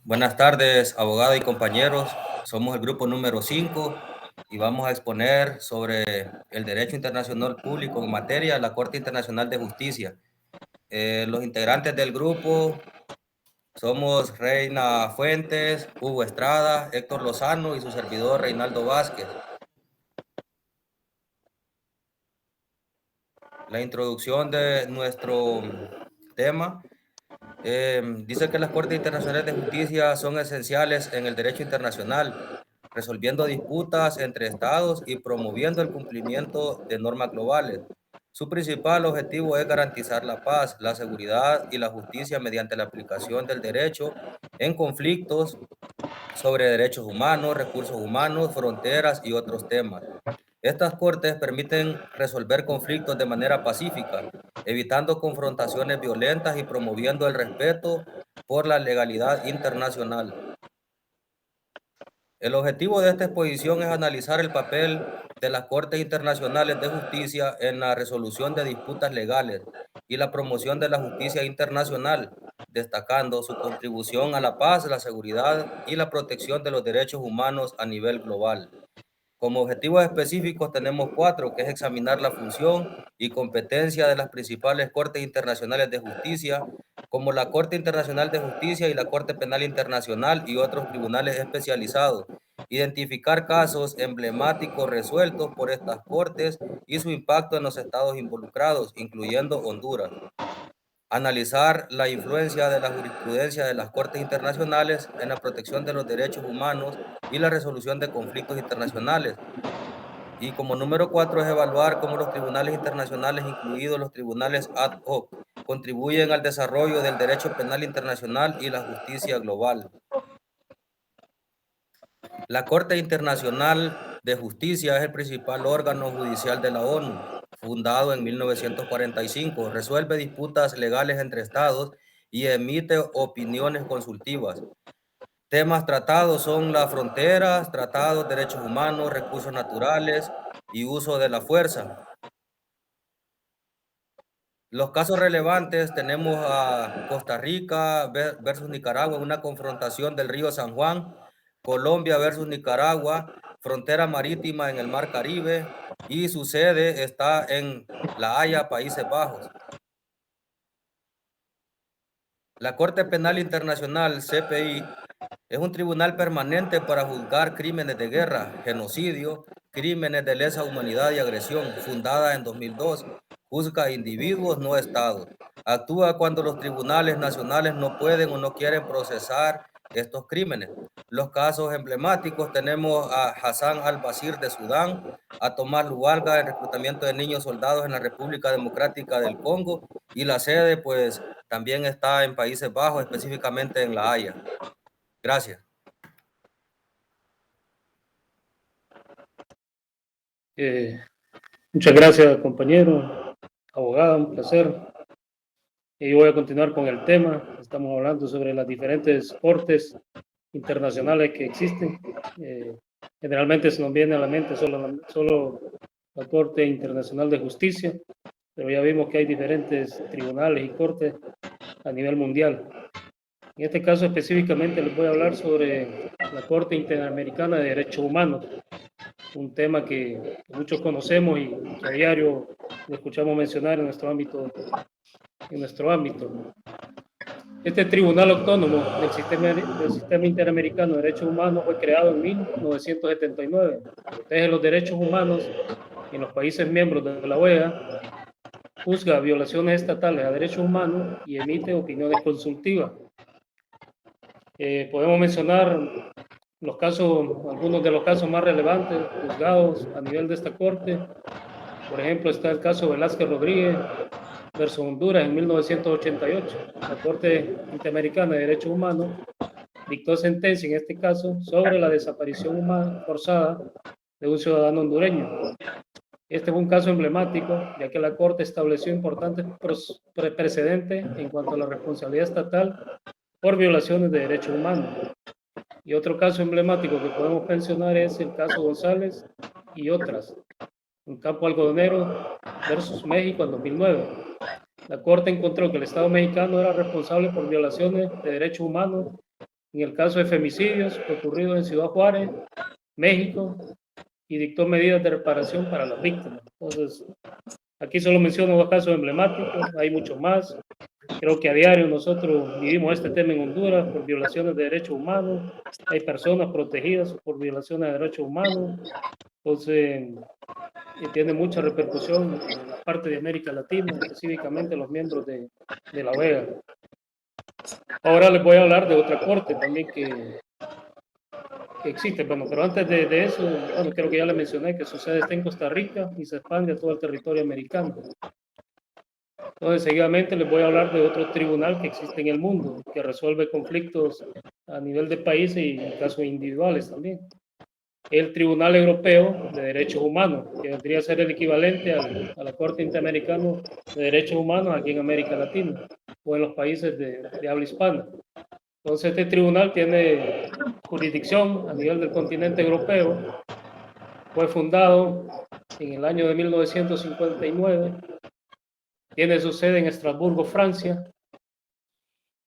Buenas tardes, abogado y compañeros. Somos el grupo número 5 y vamos a exponer sobre el derecho internacional público en materia de la Corte Internacional de Justicia. Los integrantes del grupo somos Reina Fuentes, Hugo Estrada, Héctor Lozano y su servidor Reinaldo Vázquez. La introducción de nuestro tema dice que las Cortes Internacionales de Justicia son esenciales en el derecho internacional, resolviendo disputas entre estados y promoviendo el cumplimiento de normas globales. Su principal objetivo es garantizar la paz, la seguridad y la justicia mediante la aplicación del derecho en conflictos sobre derechos humanos, recursos humanos, fronteras y otros temas. Estas cortes permiten resolver conflictos de manera pacífica, evitando confrontaciones violentas y promoviendo el respeto por la legalidad internacional. El objetivo de esta exposición es analizar el papel de las Cortes Internacionales de Justicia en la resolución de disputas legales y la promoción de la justicia internacional, destacando su contribución a la paz, la seguridad y la protección de los derechos humanos a nivel global. Como objetivos específicos tenemos 4, que es examinar la función y competencia de las principales Cortes Internacionales de Justicia, como la Corte Internacional de Justicia y la Corte Penal Internacional y otros tribunales especializados. Identificar casos emblemáticos resueltos por estas cortes y su impacto en los estados involucrados, incluyendo Honduras. Analizar la influencia de la jurisprudencia de las Cortes Internacionales en la protección de los derechos humanos y la resolución de conflictos internacionales. Y como número 4 es evaluar cómo los tribunales internacionales, incluidos los tribunales ad hoc, contribuyen al desarrollo del derecho penal internacional y la justicia global. La Corte Internacional de Justicia es el principal órgano judicial de la ONU, fundado en 1945. Resuelve disputas legales entre estados y emite opiniones consultivas. Temas tratados son las fronteras, tratados, derechos humanos, recursos naturales y uso de la fuerza. Los casos relevantes tenemos a Costa Rica versus Nicaragua, una confrontación del río San Juan, Colombia versus Nicaragua, frontera marítima en el Mar Caribe y su sede está en La Haya, Países Bajos. La Corte Penal Internacional, CPI, es un tribunal permanente para juzgar crímenes de guerra, genocidio, crímenes de lesa humanidad y agresión, fundada en 2002. Juzga a individuos, no estados. Actúa cuando los tribunales nacionales no pueden o no quieren procesar estos crímenes. Los casos emblemáticos tenemos a Hassan al-Bashir de Sudán, a Tomás Lualga en reclutamiento de niños soldados en la República Democrática del Congo y la sede pues también está en Países Bajos, específicamente en La Haya. Gracias. Muchas gracias, compañero, abogado, un placer. Y voy a continuar con el tema. Estamos hablando sobre las diferentes cortes internacionales que existen. Generalmente se nos viene a la mente solo la Corte Internacional de Justicia, pero ya vimos que hay diferentes tribunales y cortes a nivel mundial. En este caso específicamente les voy a hablar sobre la Corte Interamericana de Derechos Humanos, un tema que muchos conocemos y que a diario lo escuchamos mencionar en nuestro ámbito. Este Tribunal Autónomo del Sistema Interamericano de Derechos Humanos fue creado en 1979. Protege los derechos humanos en los países miembros de la OEA, juzga violaciones estatales a derechos humanos y emite opiniones consultivas. Podemos mencionar los casos, algunos de los casos más relevantes juzgados a nivel de esta corte. Por ejemplo, está el caso Velázquez Rodríguez versus Honduras en 1988. La Corte Interamericana de Derechos Humanos dictó sentencia en este caso sobre la desaparición humana forzada de un ciudadano hondureño. Este fue un caso emblemático, ya que la Corte estableció importantes precedentes en cuanto a la responsabilidad estatal por violaciones de derechos humanos. Y otro caso emblemático que podemos mencionar es el caso González y otras, en Campo Algodonero versus México en 2009. La Corte encontró que el Estado mexicano era responsable por violaciones de derechos humanos en el caso de femicidios ocurridos en Ciudad Juárez, México, y dictó medidas de reparación para las víctimas. Entonces, aquí solo menciono 2 casos emblemáticos, hay muchos más. Creo que a diario nosotros vivimos este tema en Honduras por violaciones de derechos humanos. Hay personas protegidas por violaciones de derechos humanos. Entonces, tiene mucha repercusión en la parte de América Latina, específicamente los miembros de la OEA. Ahora les voy a hablar de otra corte también que existe. Bueno, pero antes de eso, bueno, creo que ya le mencioné que su sede está en Costa Rica y se expande a todo el territorio americano. Entonces, seguidamente les voy a hablar de otro tribunal que existe en el mundo, que resuelve conflictos a nivel de países y en casos individuales también. El Tribunal Europeo de Derechos Humanos, que vendría a ser el equivalente a la Corte Interamericana de Derechos Humanos aquí en América Latina o en los países de habla hispana. Entonces, este tribunal tiene jurisdicción a nivel del continente europeo. Fue fundado en el año de 1959. Tiene su sede en Estrasburgo, Francia.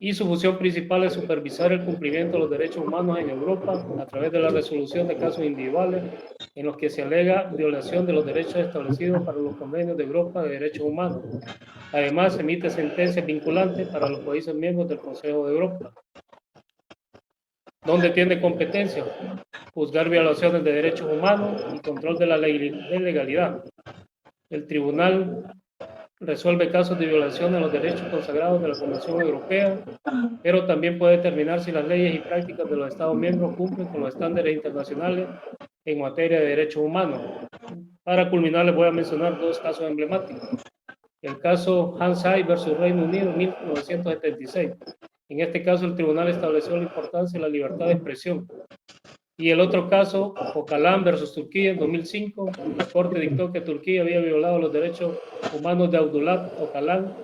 Y su función principal es supervisar el cumplimiento de los derechos humanos en Europa a través de la resolución de casos individuales en los que se alega violación de los derechos establecidos para los convenios de Europa de derechos humanos. Además, emite sentencias vinculantes para los países miembros del Consejo de Europa. ¿Dónde tiene competencia? Juzgar violaciones de derechos humanos y control de la legalidad. El tribunal resuelve casos de violación de los derechos consagrados de la Convención Europea, pero también puede determinar si las leyes y prácticas de los Estados miembros cumplen con los estándares internacionales en materia de derechos humanos. Para culminar, les voy a mencionar 2 casos emblemáticos. El caso Hansai versus Reino Unido, 1976. En este caso, el tribunal estableció la importancia de la libertad de expresión. Y el otro caso, Öcalan versus Turquía, en 2005, la Corte dictó que Turquía había violado los derechos humanos de Abdullah Öcalan,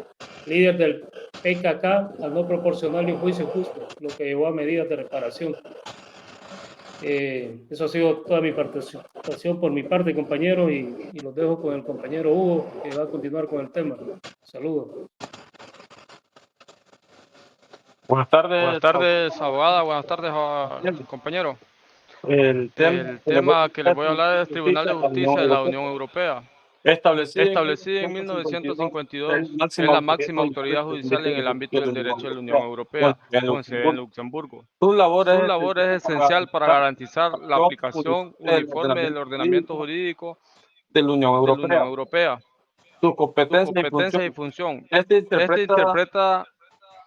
líder del PKK, al no proporcionarle un juicio justo, lo que llevó a medidas de reparación. Eso ha sido toda mi participación por mi parte, compañero, y los dejo con el compañero Hugo, que va a continuar con el tema. Saludos. Buenas tardes. Buenas tardes, abogada. Buenas tardes, compañero. El tema que les voy a hablar es el Tribunal de Justicia de la Unión Europea. Establecido en 1952, es la máxima autoridad judicial en el ámbito del derecho de la Unión Europea, con sede en Luxemburgo. Su labor es esencial para garantizar la aplicación uniforme del ordenamiento jurídico de la Unión de la Unión Europea. Europea. Su Su competencia y función. Este interpreta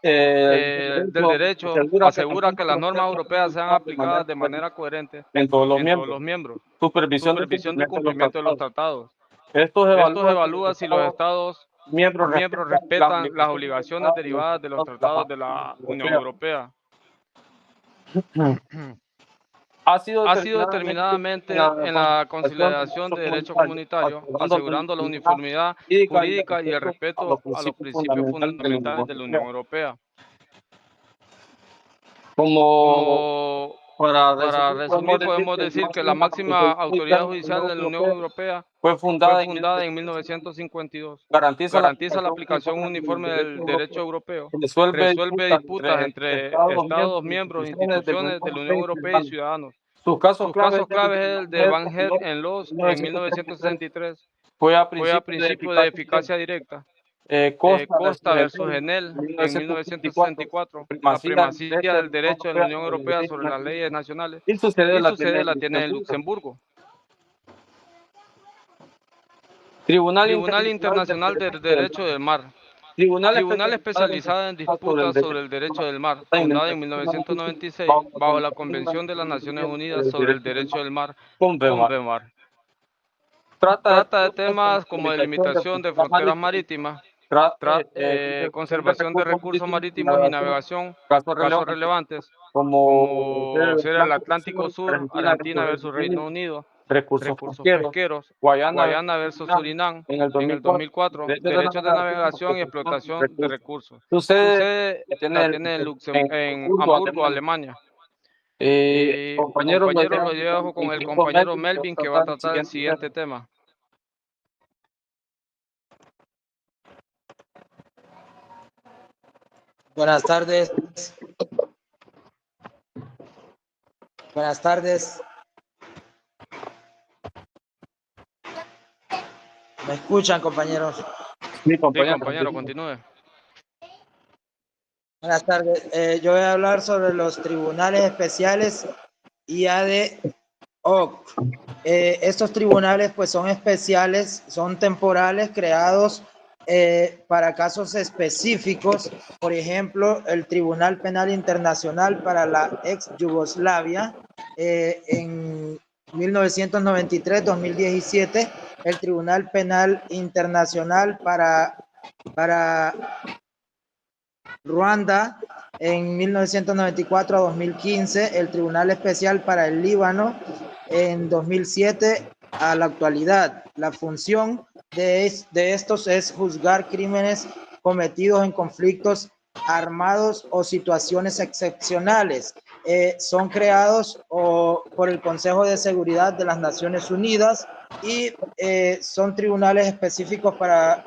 del derecho, asegura que las normas europeas sean aplicadas de manera coherente en todos los los miembros. Supervisión Supervisión del cumplimiento de los tratados. Estos evalúa si los Estados miembros respetan las obligaciones derivadas de los tratados de la Unión Europea. Ha sido determinadamente en la consideración de derecho comunitario, asegurando la uniformidad jurídica y el respeto a los principios fundamentales de la Unión Europea. Como Para resumir, podemos decir que la máxima autoridad judicial de la Unión Europea fue fundada en 1952. Garantiza la aplicación uniforme del derecho europeo. Resuelve disputas entre Estados miembros, instituciones de la Unión Europea y ciudadanos. Sus casos claves es el de Van Heert en Los en 1963. Fue a principio de eficacia directa. Costa versus Enel en 1964, la primacía del derecho de la Unión Europea sobre las leyes nacionales, y su sede la tiene en Luxemburgo. Tribunal Internacional de Derecho del Mar. Tribunal especializado en disputas sobre el derecho del mar, fundado en 1996 bajo la Convención de las Naciones Unidas sobre el Derecho del Mar, CONVEMAR. Trata de temas como delimitación de fronteras marítimas, conservación de recursos marítimos y navegación, casos relevantes como ser el Atlántico Sur, Argentina versus Reino Unido, recursos pesqueros, Guayana versus Surinam en el 2004, derechos de navegación y explotación de recursos. Su sede la tiene en Hamburgo, Alemania. Compañeros, lo llevo con el compañero Melvin, que va a tratar el siguiente tema. Buenas tardes. Buenas tardes. ¿Me escuchan, compañeros? Sí, compañero, continúe. Buenas tardes. Yo voy a hablar sobre los tribunales especiales IADOC. Estos tribunales pues son especiales, son temporales, creados para casos específicos. Por ejemplo, el Tribunal Penal Internacional para la ex Yugoslavia en 1993-2017, el Tribunal Penal Internacional para Ruanda en 1994 a 2015, el Tribunal Especial para el Líbano en 2007 a la actualidad. La función de estos es juzgar crímenes cometidos en conflictos armados o situaciones excepcionales. Son creados por el Consejo de Seguridad de las Naciones Unidas y son tribunales específicos para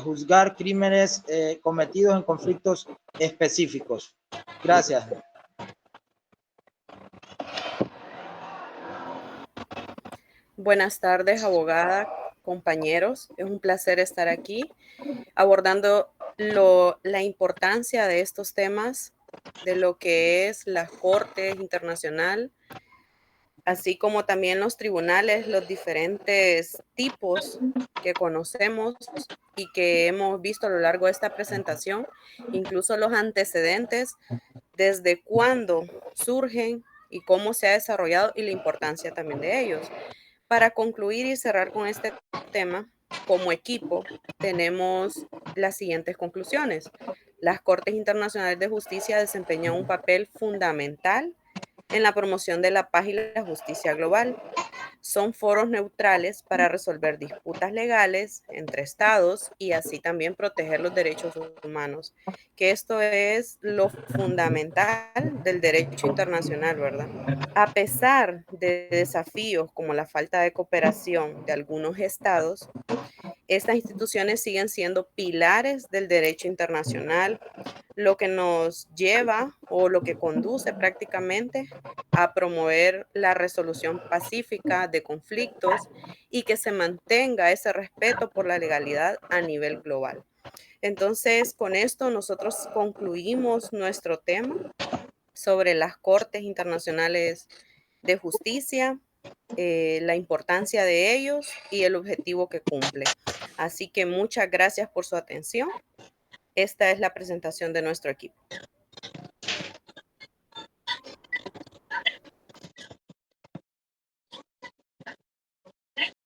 juzgar crímenes cometidos en conflictos específicos. Gracias. Buenas tardes, abogada, compañeros. Es un placer estar aquí abordando la importancia de estos temas, de lo que es la Corte Internacional, así como también los tribunales, los diferentes tipos que conocemos y que hemos visto a lo largo de esta presentación, incluso los antecedentes, desde cuándo surgen y cómo se ha desarrollado y la importancia también de ellos. Para concluir y cerrar con este tema, como equipo tenemos las siguientes conclusiones. Las Cortes Internacionales de Justicia desempeñan un papel fundamental en la promoción de la paz y la justicia global. Son foros neutrales para resolver disputas legales entre estados y así también proteger los derechos humanos, que esto es lo fundamental del derecho internacional, ¿verdad? A pesar de desafíos como la falta de cooperación de algunos estados, estas instituciones siguen siendo pilares del derecho internacional, lo que nos lleva o lo que conduce prácticamente a promover la resolución pacífica de conflictos y que se mantenga ese respeto por la legalidad a nivel global. Entonces, con esto nosotros concluimos nuestro tema sobre las Cortes Internacionales de Justicia, la importancia de ellos y el objetivo que cumple. Así que muchas gracias por su atención. Esta es la presentación de nuestro equipo.